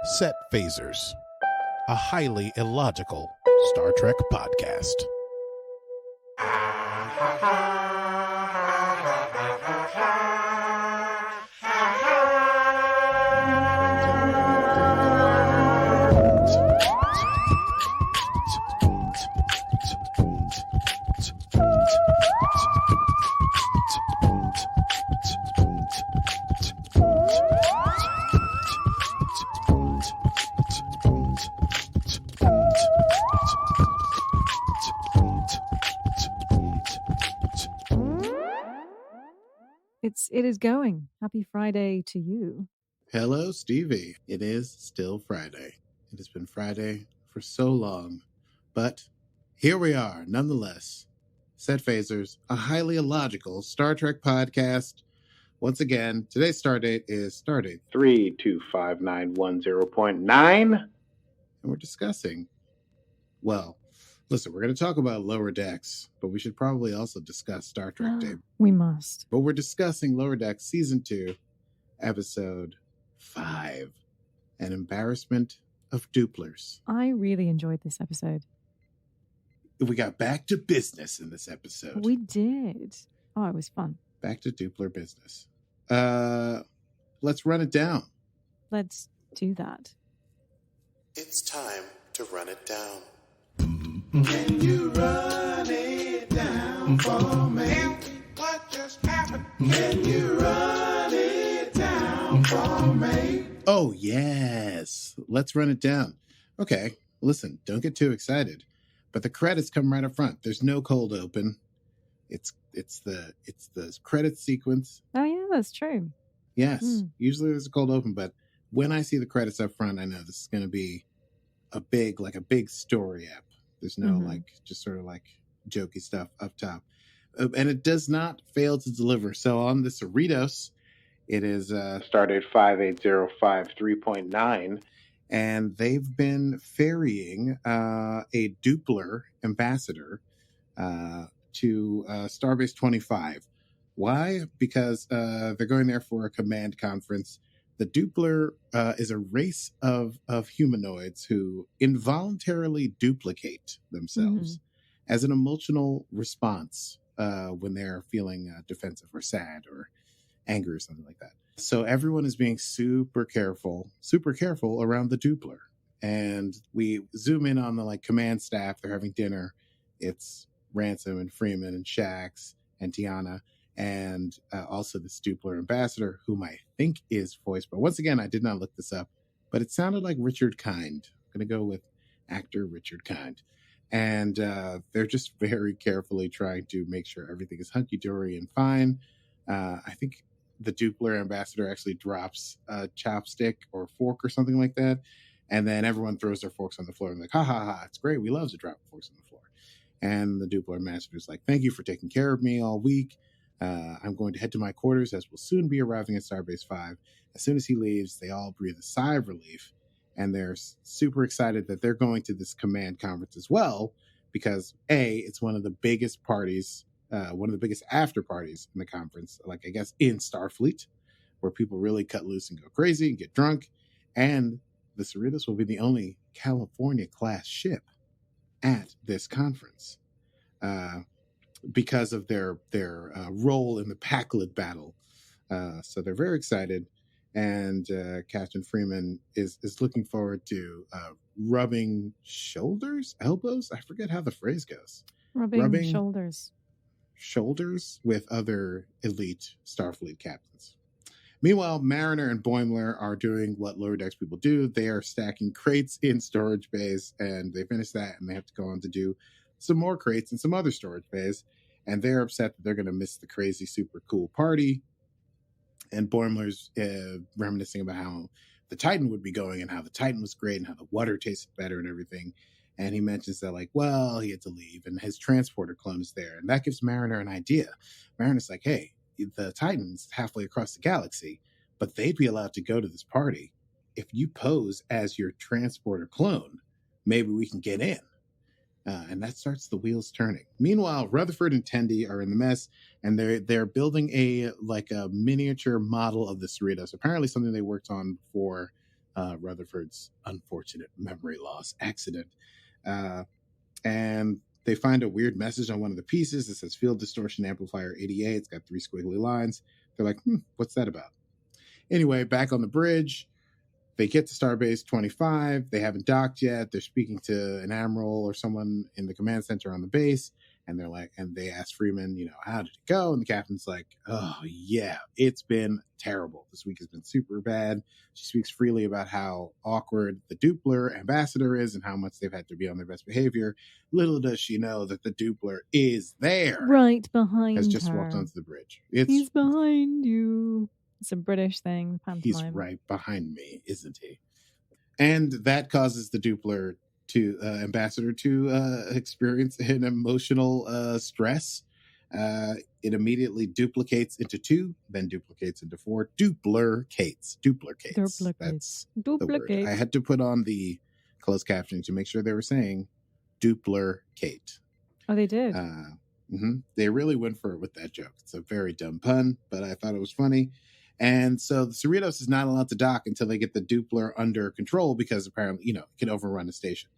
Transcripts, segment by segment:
Set Phasers, a highly illogical Star Trek podcast. It is going. Happy Friday to you. Hello, Stevie. It is still Friday. It has been Friday for so long, but here we are, nonetheless. Set Phasers, a highly illogical Star Trek podcast. Once again, today's stardate is stardate 325910.9, and we're discussing, well, listen, we're going to talk about Lower Decks, but we should probably also discuss Star Trek Day. We must. But we're discussing Lower Decks Season 2, Episode 5, An Embarrassment of Dooplers. I really enjoyed this episode. We got back to business in this episode. We did. Oh, it was fun. Back to Doopler business. Let's run it down. Let's do that. It's time to run it down. Can you run it down for me? What just happened? Can you run it down for me? Oh, yes. Let's run it down. Okay, listen, don't get too excited. But the credits come right up front. There's no cold open. It's the credit sequence. Oh, yeah, that's true. Yes, usually there's a cold open, but when I see the credits up front, I know this is going to be a big story app. There's no just sort of like jokey stuff up top. And it does not fail to deliver. So on the Cerritos, it is started 58053.9, and they've been ferrying a Doopler Ambassador to Starbase 25. Why? Because they're going there for a command conference. The Doopler is a race of humanoids who involuntarily duplicate themselves as an emotional response when they're feeling defensive or sad or angry or something like that. So everyone is being super careful around the Doopler. And we zoom in on the command staff. They're having dinner. It's Ransom and Freeman and Shax and Tiana. And also the Doopler Ambassador, whom I think is voiced by, once again, I did not look this up, but it sounded like Richard Kind. I'm going to go with actor Richard Kind. And they're just very carefully trying to make sure everything is hunky-dory and fine. I think the Doopler Ambassador actually drops a chopstick or fork or something like that. And then everyone throws their forks on the floor and like, ha, ha, ha, it's great. We love to drop forks on the floor. And the Doopler Ambassador is like, thank you for taking care of me all week. I'm going to head to my quarters as we'll soon be arriving at Starbase 5. As soon as he leaves, they all breathe a sigh of relief, and they're super excited that they're going to this command conference as well, because it's one of the biggest parties, one of the biggest after parties in the conference, I guess in Starfleet, where people really cut loose and go crazy and get drunk, and the Cerritos will be the only California-class ship at this conference. Because of their role in the Pakled battle. So they're very excited. And Captain Freeman is looking forward to rubbing elbows? I forget how the phrase goes. Rubbing shoulders. Shoulders with other elite Starfleet captains. Meanwhile, Mariner and Boimler are doing what Lower Decks people do. They are stacking crates in storage bays, and they finish that, and they have to go on to do some more crates in some other storage bays, and they're upset that they're going to miss the crazy, super cool party. And Boimler's reminiscing about how the Titan would be going and how the Titan was great and how the water tasted better and everything. And he mentions that, he had to leave, and his transporter clone is there. And that gives Mariner an idea. Mariner's like, hey, the Titan's halfway across the galaxy, but they'd be allowed to go to this party. If you pose as your transporter clone, maybe we can get in. And that starts the wheels turning. Meanwhile, Rutherford and Tendi are in the mess, and they're building a miniature model of the Cerritos. Apparently, something they worked on before Rutherford's unfortunate memory loss accident. And they find a weird message on one of the pieces that says field distortion amplifier 88. It's got 3 squiggly lines. They're like, what's that about? Anyway, back on the bridge, they get to Starbase 25. They haven't docked yet. They're speaking to an admiral or someone in the command center on the base. And they're like, and they ask Freeman, how did it go? And the captain's like, oh, yeah, it's been terrible. This week has been super bad. She speaks freely about how awkward the Doopler Ambassador is and how much they've had to be on their best behavior. Little does she know that the Doopler is there. Right behind has just her. walked onto the bridge. He's behind you. It's a British thing. Pantomime. He's right behind me, isn't he? And that causes the Doopler ambassador to experience an emotional stress. It immediately duplicates into 2, then duplicates into 4. Dooplercates. That's the word. I had to put on the closed captioning to make sure they were saying dooplercate. Oh, they did. They really went for it with that joke. It's a very dumb pun, but I thought it was funny. And so the Cerritos is not allowed to dock until they get the Doopler under control because apparently, it can overrun the station.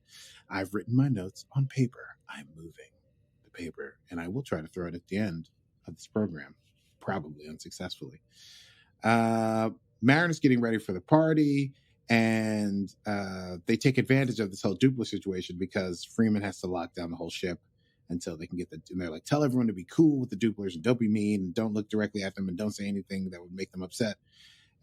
I've written my notes on paper. I'm moving the paper, and I will try to throw it at the end of this program, probably unsuccessfully. Mariner's getting ready for the party, and they take advantage of this whole Doopler situation because Freeman has to lock down the whole ship until they can get and they're like, tell everyone to be cool with the Dooplers and don't be mean and don't look directly at them and don't say anything that would make them upset.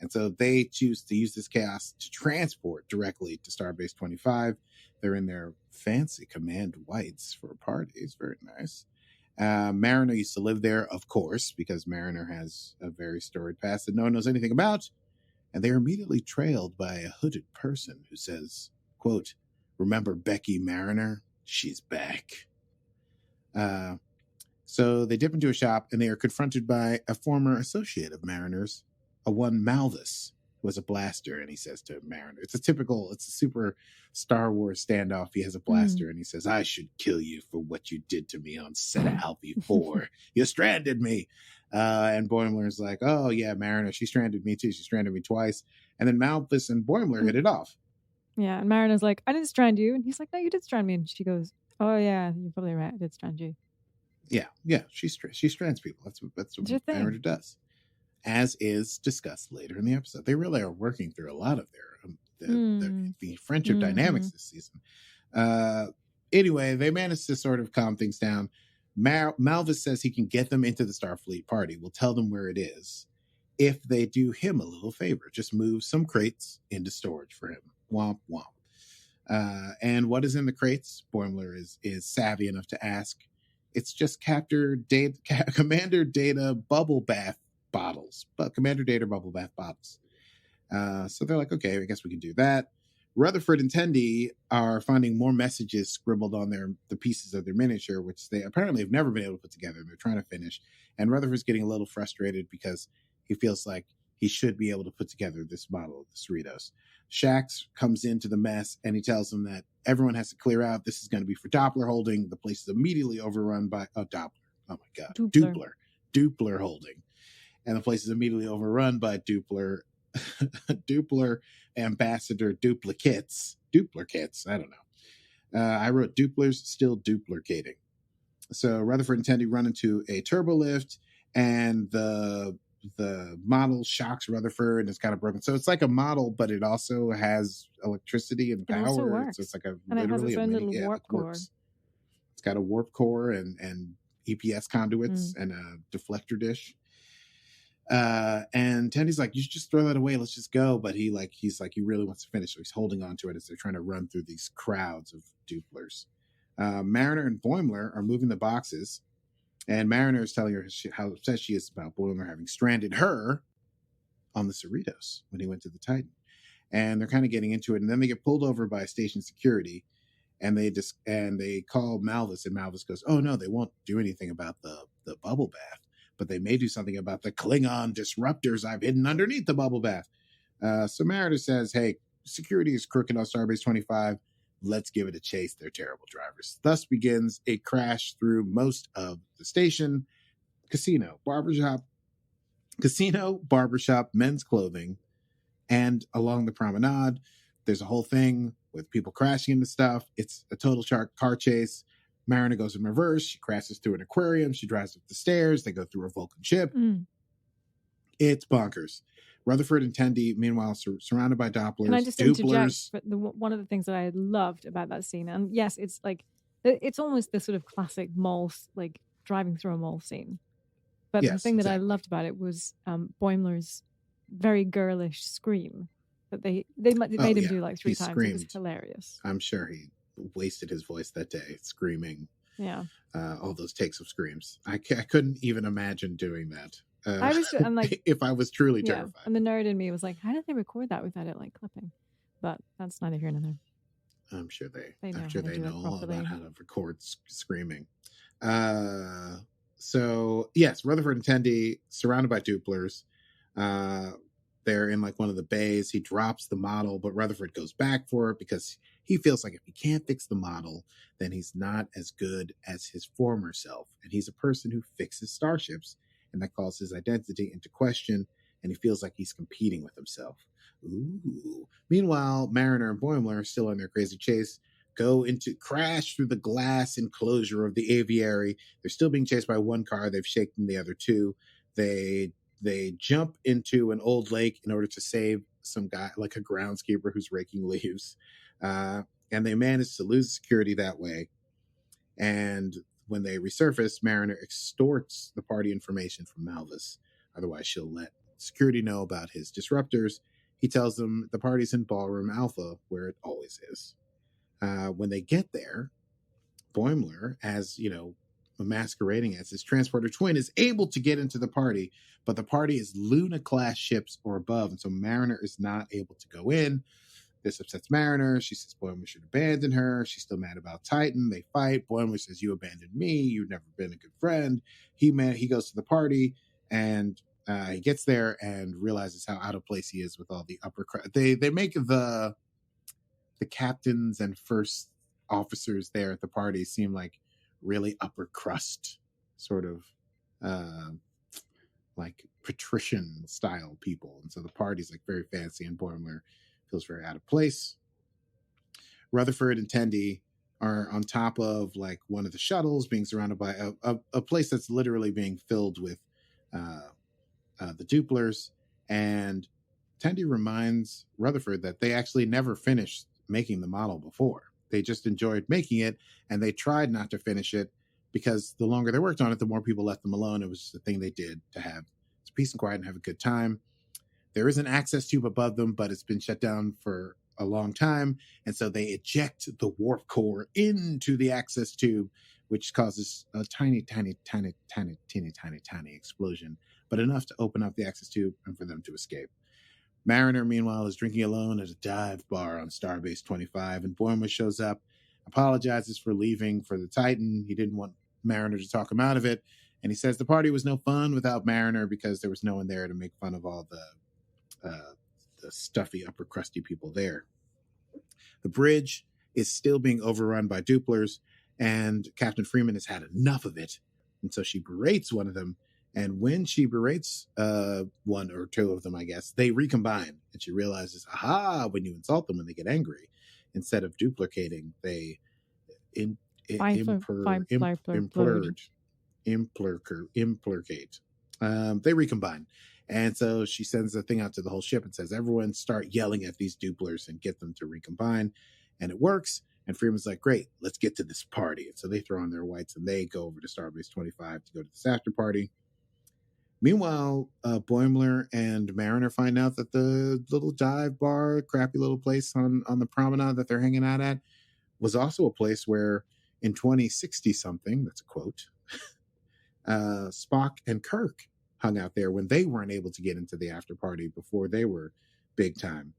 And so they choose to use this chaos to transport directly to Starbase 25. They're in their fancy command whites for a party. It's very nice. Mariner used to live there, of course, because Mariner has a very storied past that no one knows anything about. And they're immediately trailed by a hooded person who says, quote, remember Becky Mariner? She's back. So they dip into a shop and they are confronted by a former associate of Mariner's, a one Malvis, who has a blaster. And he says to Mariner, it's a super Star Wars standoff. He has a blaster and he says, I should kill you for what you did to me on set of Alfie 4. You stranded me. And Boimler is like, oh yeah, Mariner, she stranded me too. She stranded me twice. And then Malvis and Boimler hit it off. Yeah, and Mariner's like, I didn't strand you. And he's like, no, you did strand me. And she goes, oh yeah, you're probably right. I did strand you. Yeah, she strands people. That's what Mariner does, as is discussed later in the episode. They really are working through a lot of the friendship dynamics this season. Anyway, they managed to sort of calm things down. Malvis says he can get them into the Starfleet party. We'll tell them where it is if they do him a little favor. Just move some crates into storage for him. Womp womp. And what is in the crates? Boimler is savvy enough to ask. It's just Commander Data bubble bath bottles. But Commander Data bubble bath bottles. So they're like, okay, I guess we can do that. Rutherford and Tendi are finding more messages scribbled on the pieces of their miniature, which they apparently have never been able to put together. They're trying to finish. And Rutherford's getting a little frustrated because he feels like he should be able to put together this model of the Cerritos. Shax comes into the mess and he tells them that everyone has to clear out. This is going to be for Doopler holding. The place is immediately overrun by Doopler. Oh my God. Doopler holding. And the place is immediately overrun by Doopler Ambassador duplicates. I don't know. I wrote Dooplers still duplicating. So Rutherford and Tendi run into a turbo lift and the model shocks Rutherford and it's kind of broken. So it's like a model, but it also has electricity and power. So it's like literally a mini warp core. It's got a warp core and EPS conduits and a deflector dish. And Tendi's like, you should just throw that away. Let's just go. But he's like, he really wants to finish. So he's holding on to it as they're trying to run through these crowds of Dooplers. Mariner and Boimler are moving the boxes. And Mariner is telling her how upset she is about Boimler having stranded her on the Cerritos when he went to the Titan. And they're kind of getting into it. And then they get pulled over by station security. And they call Malvis. And Malvis goes, oh, no, they won't do anything about the bubble bath. But they may do something about the Klingon disruptors I've hidden underneath the bubble bath. So Mariner says, hey, security is crooked on Starbase 25. Let's give it a chase. They're terrible drivers. Thus begins a crash through most of the station. Casino, barbershop, men's clothing, And along the promenade, there's a whole thing with people crashing into stuff. It's a total shark car chase. Mariner goes in reverse. She crashes through an aquarium. She drives up the stairs. They go through a Vulcan ship. It's bonkers. Rutherford and Tendi, meanwhile, surrounded by Dooplers. Can I just Dooplers. interject? But one of the things that I loved about that scene, and yes, it's like it's almost the sort of classic mall, like driving through a mall scene. But the Yes, thing that I exactly. loved about it was Boimler's very girlish scream that they made him do like 3 He times. screamed. It was hilarious. I'm sure he wasted his voice that day, screaming. Yeah. All those takes of screams. I couldn't even imagine doing that. I'm like, if I was truly terrified. And the nerd in me was like, how did they record that without it like clipping? But that's neither here nor there. I'm sure they know all properly. about how to record screaming. So yes, Rutherford and Tendi surrounded by Dooplers. They're in like one of the bays. He drops the model, but Rutherford goes back for it because he feels like if he can't fix the model, then he's not as good as his former self. And he's a person who fixes starships, and that calls his identity into question, and he feels like he's competing with himself. Ooh. Meanwhile, Mariner and Boimler are still on their crazy chase, crash through the glass enclosure of the aviary. They're still being chased by one car. They've shaken the other two. They jump into an old lake in order to save some guy, like a groundskeeper who's raking leaves. And they manage to lose security that way. And when they resurface, Mariner extorts the party information from Malvis. Otherwise, she'll let security know about his disruptors. He tells them the party's in Ballroom Alpha, where it always is. When they get there, Boimler, as masquerading as his transporter twin, is able to get into the party, but the party is Luna-class ships or above, and so Mariner is not able to go in. This upsets Mariner. She says Boimler should abandon her. She's still mad about Titan. They fight. Boimler says, "You abandoned me. You've never been a good friend." He goes to the party, and he gets there and realizes how out of place he is with all the upper crowd. They make the captains and first officers there at the party seem like really upper crust, sort of like patrician style people. And so the party's like very fancy, and Boimler feels very out of place. Rutherford and Tendi are on top of like one of the shuttles, being surrounded by a place that's literally being filled with the Dooplers. And Tendi reminds Rutherford that they actually never finished making the model before. They just enjoyed making it, and they tried not to finish it because the longer they worked on it, the more people left them alone. It was just a thing they did to have peace and quiet and have a good time. There is an access tube above them, but it's been shut down for a long time, and so they eject the warp core into the access tube, which causes a tiny explosion, but enough to open up the access tube and for them to escape. Mariner, meanwhile, is drinking alone at a dive bar on Starbase 25, and Boimler shows up, apologizes for leaving for the Titan. He didn't want Mariner to talk him out of it, and he says the party was no fun without Mariner because there was no one there to make fun of all the stuffy, upper crusty people there. The bridge is still being overrun by Dooplers, and Captain Freeman has had enough of it, and so she berates one of them. And when she berates one or two of them, I guess, they recombine. And she realizes, when you insult them when they get angry, instead of duplicating, they implurcate. They recombine. And so she sends a thing out to the whole ship and says, everyone start yelling at these Dooplers and get them to recombine. And it works. And Freeman's like, great, let's get to this party. And so they throw on their whites and they go over to Starbase 25 to go to this after party. Meanwhile, Boimler and Mariner find out that the little dive bar, crappy little place on the promenade that they're hanging out at, was also a place where in 2060-something, that's a quote, Spock and Kirk hung out there when they weren't able to get into the after party before they were big time.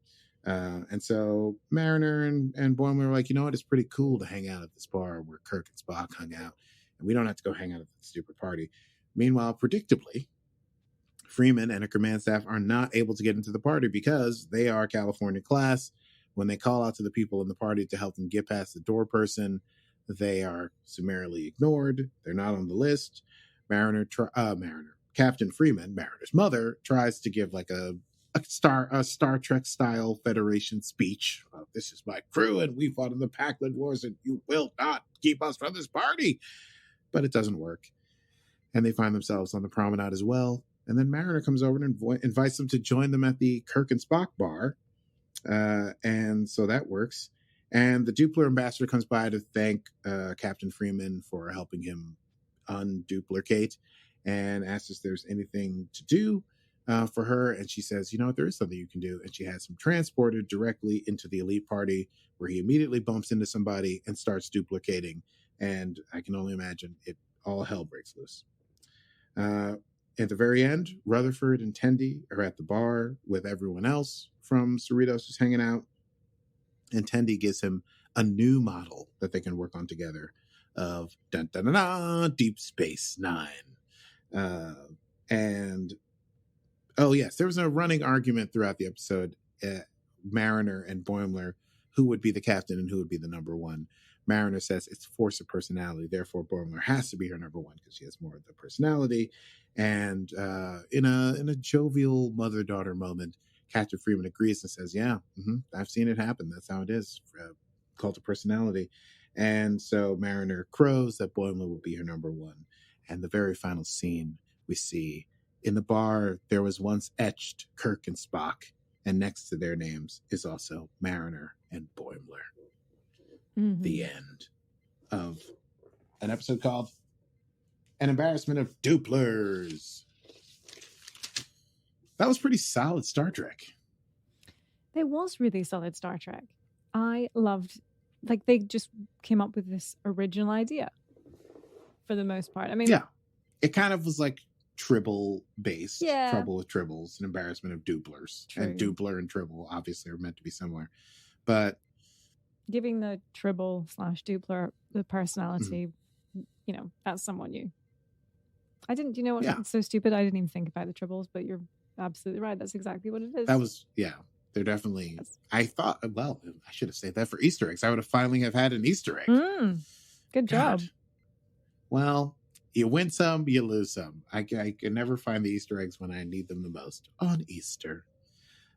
And so Mariner and Boimler were like, you know what, it's pretty cool to hang out at this bar where Kirk and Spock hung out, and we don't have to go hang out at the stupid party. Meanwhile, predictably, Freeman and her command staff are not able to get into the party because they are California class. When they call out to the people in the party to help them get past the door person, they are summarily ignored. They're not on the list. Captain Freeman, Mariner's mother, tries to give like a a Star Trek style Federation speech. This is my crew, and we fought in the Packland Wars, and you will not keep us from this party. But it doesn't work, and they find themselves on the promenade as well. And then Mariner comes over and invites them to join them at the Kirk and Spock bar, and so that works. And the Doopler Ambassador comes by to thank Captain Freeman for helping him unduplicate, and asks if there's anything to do for her. And she says, you know what, there is something you can do. And she has him transported directly into the elite party, where he immediately bumps into somebody and starts duplicating. And I can only imagine it, all hell breaks loose. At the very end, Rutherford and Tendi are at the bar with everyone else from Cerritos who's hanging out. And Tendi gives him a new model that they can work on together of dun, dun, dun, dun, Deep Space Nine. And oh yes, there was a running argument throughout the episode, Mariner and Boimler, who would be the captain and who would be the number one. Mariner says it's force of personality, therefore Boimler has to be her number one because she has more of the personality. And in a jovial mother-daughter moment, Captain Freeman agrees and says, yeah, I've seen it happen. That's how it is. Cult of personality. And so Mariner crows that Boimler will be her number one. And the very final scene we see, in the bar, there was once etched Kirk and Spock, and next to their names is also Mariner and Boimler. The end of an episode called An Embarrassment of Dooplers. That was pretty solid Star Trek. It was really solid Star Trek. I loved, like, they just came up with this original idea for the most part. I mean, yeah, it kind of was like Tribble based. Yeah. Trouble with Tribbles, An Embarrassment of Dooplers. True. And Doopler and Tribble obviously are meant to be similar. But giving the Tribble / Doopler the personality, you know, that's somewhat new. I didn't, you know what? Yeah. It's so stupid. I didn't even think about the Tribbles, but you're absolutely right. That's exactly what it is. that was, yeah, they're definitely, I thought, well, I should have saved that for Easter eggs. I would have finally have had an Easter egg. Good job. God. Well, you win some, you lose some. I can never find the Easter eggs when I need them the most on Easter.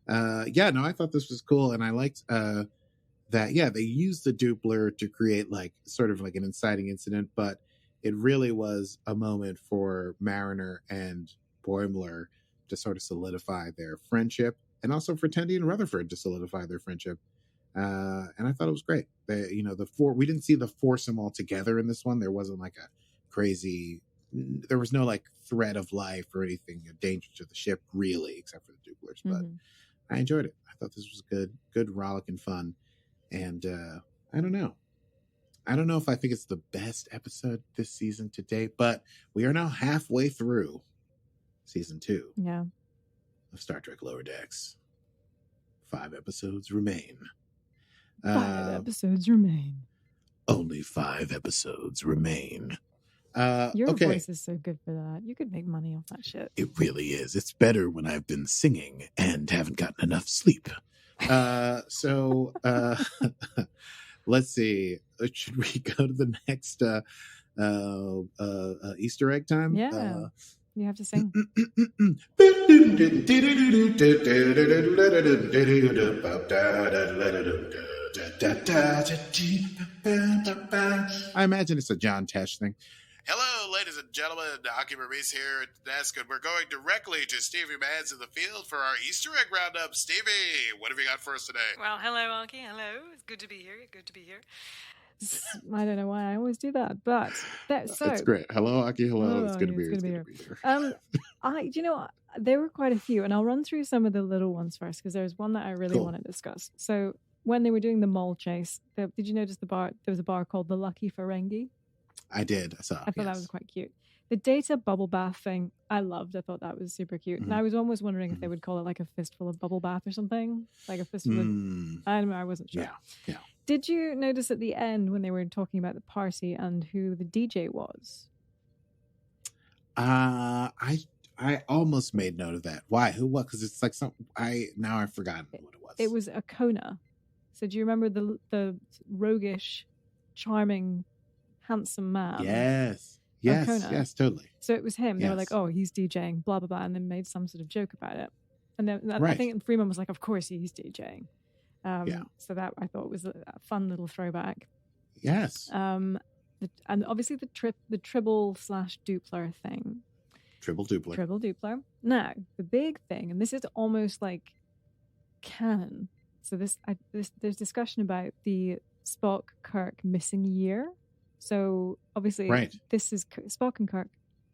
Yeah, no, I thought this was cool. And I liked that, yeah, they used the Doopler to create like sort of like an inciting incident, but it really was a moment for Mariner and Boimler to sort of solidify their friendship, and also for Tendi and Rutherford to solidify their friendship. And I thought it was great. They, you know, we didn't see the foursome all together in this one. There wasn't like a crazy, there was no like threat of life or anything, a danger to the ship really, except for the Dooplers. But I enjoyed it. I thought this was good rollick and fun. And I don't know if I think it's the best episode this season to date, but we are now halfway through season 2 of Star Trek Lower Decks. 5 episodes remain. 5 episodes remain. Only 5 episodes remain. Your okay. voice is so good for that. You could make money off that shit. It really is. It's better when I've been singing and haven't gotten enough sleep. So let's see. Should we go to the next Easter egg time? Yeah. You have to sing. I imagine it's a John Tesh thing. Hello, ladies and gentlemen. Aki Maurice here at the desk, and we're going directly to Stevie Manns in the field for our Easter egg roundup. Stevie, what have you got for us today? Well, hello, Aki. Hello. It's good to be here. Good to be here. I don't know why I always do that, but that's great. Hello, Aki. Hello. It's good to be here. It's good to be here. You know, there were quite a few, and I'll run through some of the little ones first because there's one that I really want to discuss. So when they were doing the mole chase, did you notice the bar? There was a bar called the Lucky Ferengi. I did. I thought that was quite cute. The data bubble bath thing, I loved. I thought that was super cute. And I was almost wondering if they would call it like a fistful of bubble bath or something. Like a fistful of... I don't know. I wasn't sure. Yeah. Did you notice at the end when they were talking about the party and who the DJ was? I almost made note of that. Why? Who? What? Because it's like I've forgotten what it was. It was Akona. So do you remember the roguish, charming, handsome man? Yes, Akona. yes, totally. So it was him. They were like, "Oh, he's DJing," blah blah blah, and then made some sort of joke about it. And then I Right. think Freeman was like, of course he's DJing. Yeah. So that I thought was a fun little throwback. Yes. And obviously the tribble/Doopler thing. Triple Doopler. Triple Doopler. Now, the big thing, and this is almost like canon. So there's discussion about the Spock Kirk missing year. So obviously, Right. this is Spock and Kirk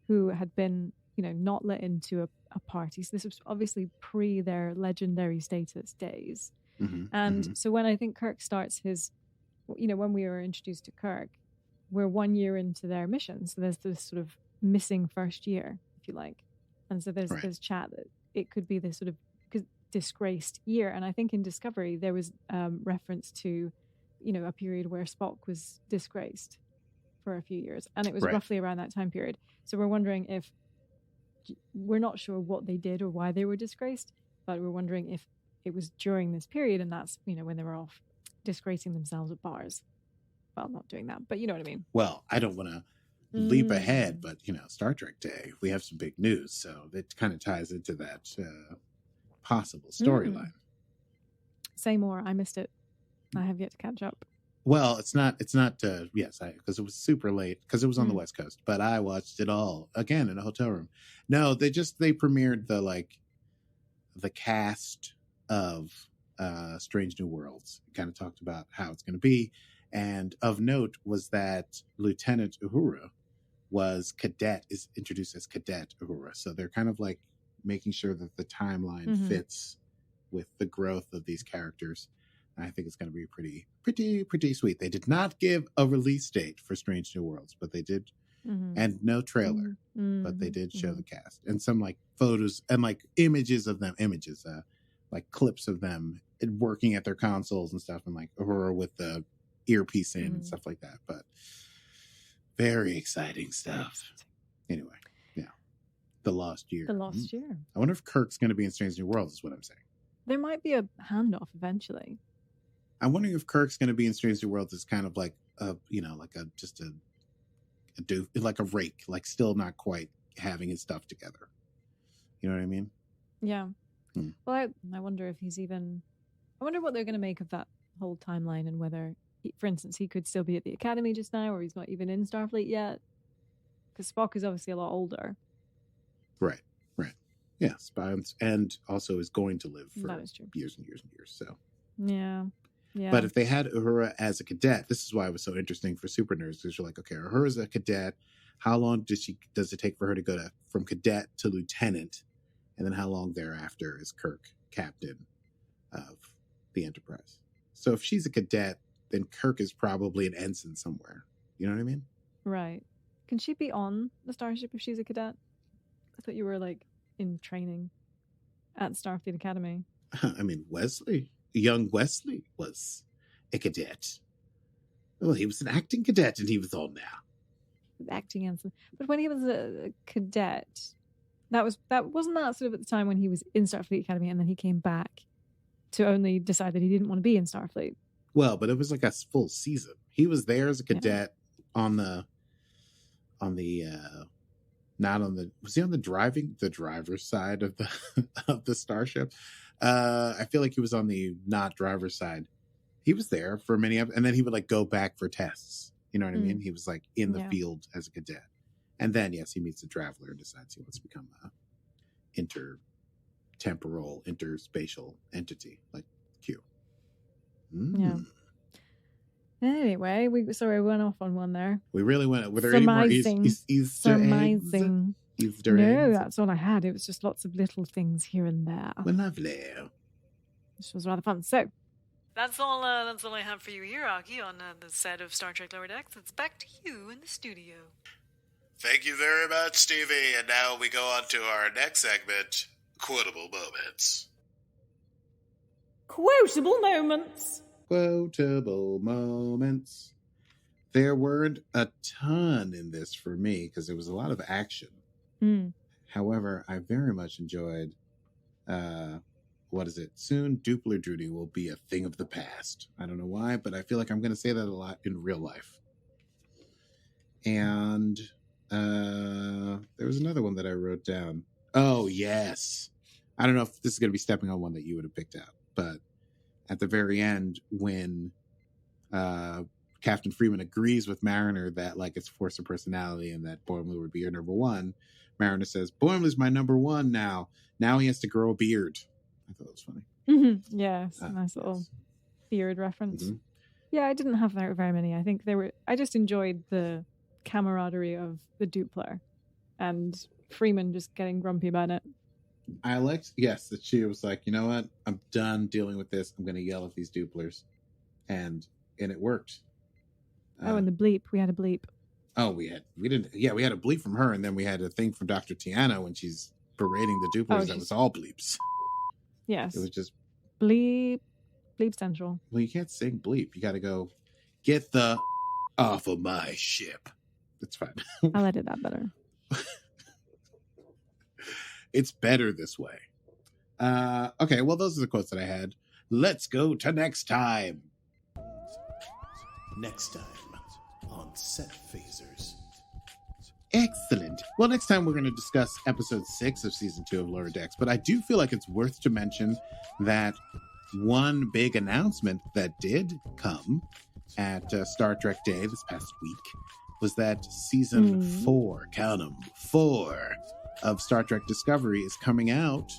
who had been, not let into a party. So this was obviously pre their legendary status days. Mm-hmm. And so when I think Kirk starts his, when we were introduced to Kirk, we're 1 year into their mission. So there's this sort of missing first year, if you like. And so there's chat that it could be this sort of disgraced year. And I think in Discovery, there was reference to, a period where Spock was disgraced for a few years. And it was roughly around that time period. So we're wondering if, we're not sure what they did or why they were disgraced, but we're wondering if it was during this period and that's, when they were off disgracing themselves at bars. Well, not doing that, but you know what I mean. Well, I don't want to leap ahead, but, Star Trek Day, we have some big news. So it kind of ties into that possible storyline. Say more. I missed it. I have yet to catch up. Well, it's not, yes, because it was super late because it was on the West Coast, but I watched it all again in a hotel room. No, they premiered the cast of Strange New Worlds. Kind of talked about how it's going to be. And of note was that Lieutenant Uhura is introduced as Cadet Uhura. So they're kind of like making sure that the timeline fits with the growth of these characters. I think it's going to be pretty sweet. They did not give a release date for Strange New Worlds, but they did, and no trailer, but they did show the cast and some like photos and like images of them, like clips of them working at their consoles and stuff, and like Uhura with the earpiece in and stuff like that. But very exciting stuff. Anyway, yeah, the Lost Year. The Lost Year. I wonder if Kirk's going to be in Strange New Worlds. Is what I'm saying. There might be a handoff eventually. I'm wondering if Kirk's going to be in Strange New Worlds as kind of like a like a rake, like still not quite having his stuff together. You know what I mean? Yeah. Well, I wonder if I wonder what they're going to make of that whole timeline and whether, for instance, he could still be at the Academy just now or he's not even in Starfleet yet. Because Spock is obviously a lot older. Right. Yes, and also is going to live for years and years and years. So yeah. But if they had Uhura as a cadet, this is why it was so interesting for super nerds, because you're like, okay, Uhura's a cadet. How long does it take for her to go from cadet to lieutenant, and then how long thereafter is Kirk captain of the Enterprise? So if she's a cadet, then Kirk is probably an ensign somewhere. You know what I mean? Right. Can she be on the starship if she's a cadet? I thought you were like in training at Starfleet Academy. I mean, young Wesley was a cadet. Well, he was an acting cadet and he was on there. Acting ensign. But when he was a cadet, wasn't that sort of at the time when he was in Starfleet Academy and then he came back to only decide that he didn't want to be in Starfleet. Well, but it was like a full season. He was there as a cadet was he on the driver's side of the of the starship? I feel like he was on the not driver's side. He was there for many and then he would like go back for tests. You know what I mean? He was like in the field as a cadet. And then yes, he meets a traveler and decides he wants to become a intertemporal, interspatial entity like Q. Yeah. Anyway, we went off on one there. We really went. Were there any more Easter eggs? No, that's all I had. It was just lots of little things here and there. Well, lovely. This was rather fun. So, that's all I have for you here, Aki, on the set of Star Trek Lower Decks. It's back to you in the studio. Thank you very much, Stevie. And now we go on to our next segment, Quotable Moments. Quotable Moments. Quotable moments. There weren't a ton in this for me because there was a lot of action. However, I very much enjoyed soon Doopler duty will be a thing of the past. I don't know why, but I feel like I'm going to say that a lot in real life. And there was another one that I wrote down. Oh, yes. I don't know if this is going to be stepping on one that you would have picked out, but at the very end, when Captain Freeman agrees with Mariner that like it's force of personality and that Boimler would be your number one, Mariner says, Boimler's my number one now. Now he has to grow a beard. I thought it was funny. Mm-hmm. Yes, nice little beard reference. Mm-hmm. Yeah, I didn't have very many. I think I just enjoyed the camaraderie of the Doopler and Freeman just getting grumpy about it. I liked, yes, that she was like, you know what? I'm done dealing with this. I'm going to yell at these Dooplers. And it worked. And the bleep. We had a bleep. Oh, we had a bleep from her, and then we had a thing from Dr. Tiana when she's berating the Dooplers that was all bleeps. Yes. It was just bleep central. Well, you can't sing bleep. You got to go, get the off of my ship. It's fine. I'll edit that better. It's better this way. Okay, well, those are the quotes that I had. Let's go to next time. Next time on Set Phasers. Excellent. Well, next time we're going to discuss episode 6 of season 2 of Lower Decks, but I do feel like it's worth to mention that one big announcement that did come at Star Trek Day this past week was that season 4, count 'em, 4 of Star Trek Discovery is coming out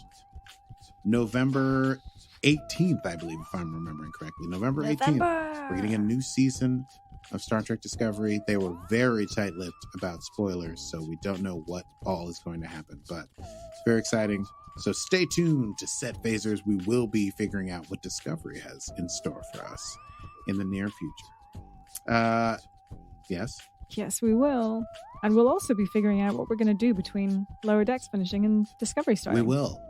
November 18th, I believe, if I'm remembering correctly. November 18th. We're getting a new season of Star Trek Discovery. They were very tight-lipped about spoilers, so we don't know what all is going to happen, but it's very exciting. So stay tuned to Set Phasers. We will be figuring out what Discovery has in store for us in the near future. Yes? Yes, we will. And we'll also be figuring out what we're going to do between Lower Decks finishing and Discovery starting. We will.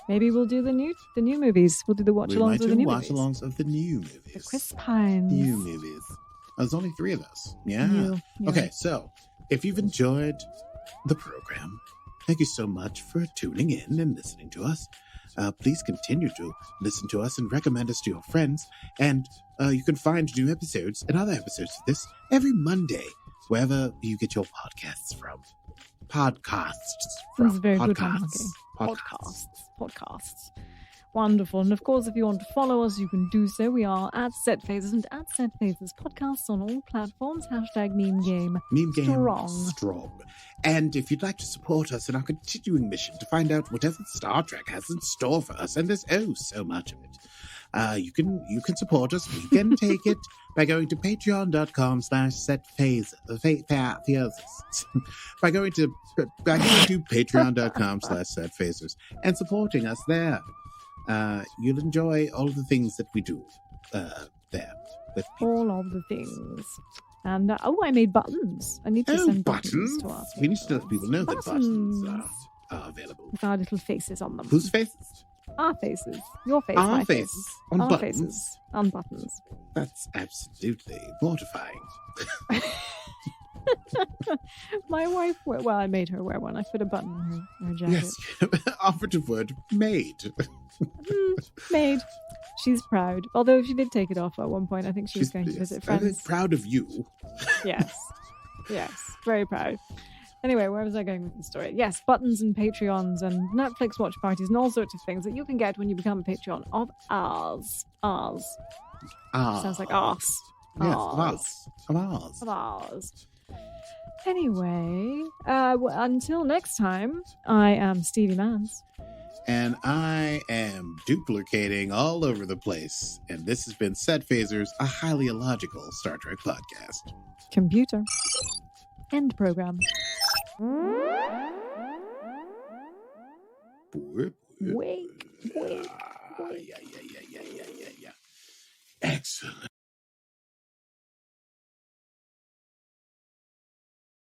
Maybe we'll do the new movies. We'll do the watch-alongs of the new movies. Watch-alongs of the new movies. The Chris Pines. New movies. Oh, there's only 3 of those. Yeah. Yeah. Okay, so if you've enjoyed the program, thank you so much for tuning in and listening to us. Please continue to listen to us and recommend us to your friends. And you can find new episodes and other episodes of this every Monday, wherever you get your podcasts from. That's very good. Podcasts. Wonderful. And of course, if you want to follow us, you can do so. We are at Set Phasers and at Set Phasers Podcasts on all platforms. #meme game. Meme game strong. And if you'd like to support us in our continuing mission to find out whatever Star Trek has in store for us, and there's so much of it, you can support us. You can take it by going to patreon.com/setphasers. by going to patreon.com/setphasers and supporting us there. You'll enjoy all of the things that we do there with people. All of the things. And I made buttons. I need to send buttons to us. We need to let people know that buttons are available. With our little faces on them. Whose faces? Our faces. Your face. Our my faces. Face. On our buttons. Faces. On buttons. That's absolutely mortifying. My wife, well, I made her wear one. I put a button in her jacket. Yes. Operative word, made. Made. She's proud. Although she did take it off at one point. I think she was going to visit friends. Proud of you. Yes. Very proud. Anyway, where was I going with the story? Yes, buttons and Patreons and Netflix watch parties and all sorts of things that you can get when you become a Patreon of ours. Sounds like arse. Yes, of ours. Anyway, until next time, I am Stevie Mans. And I am duplicating all over the place. And this has been Set Phasers, a highly illogical Star Trek podcast. Computer. End program. Wake. Yeah. Excellent.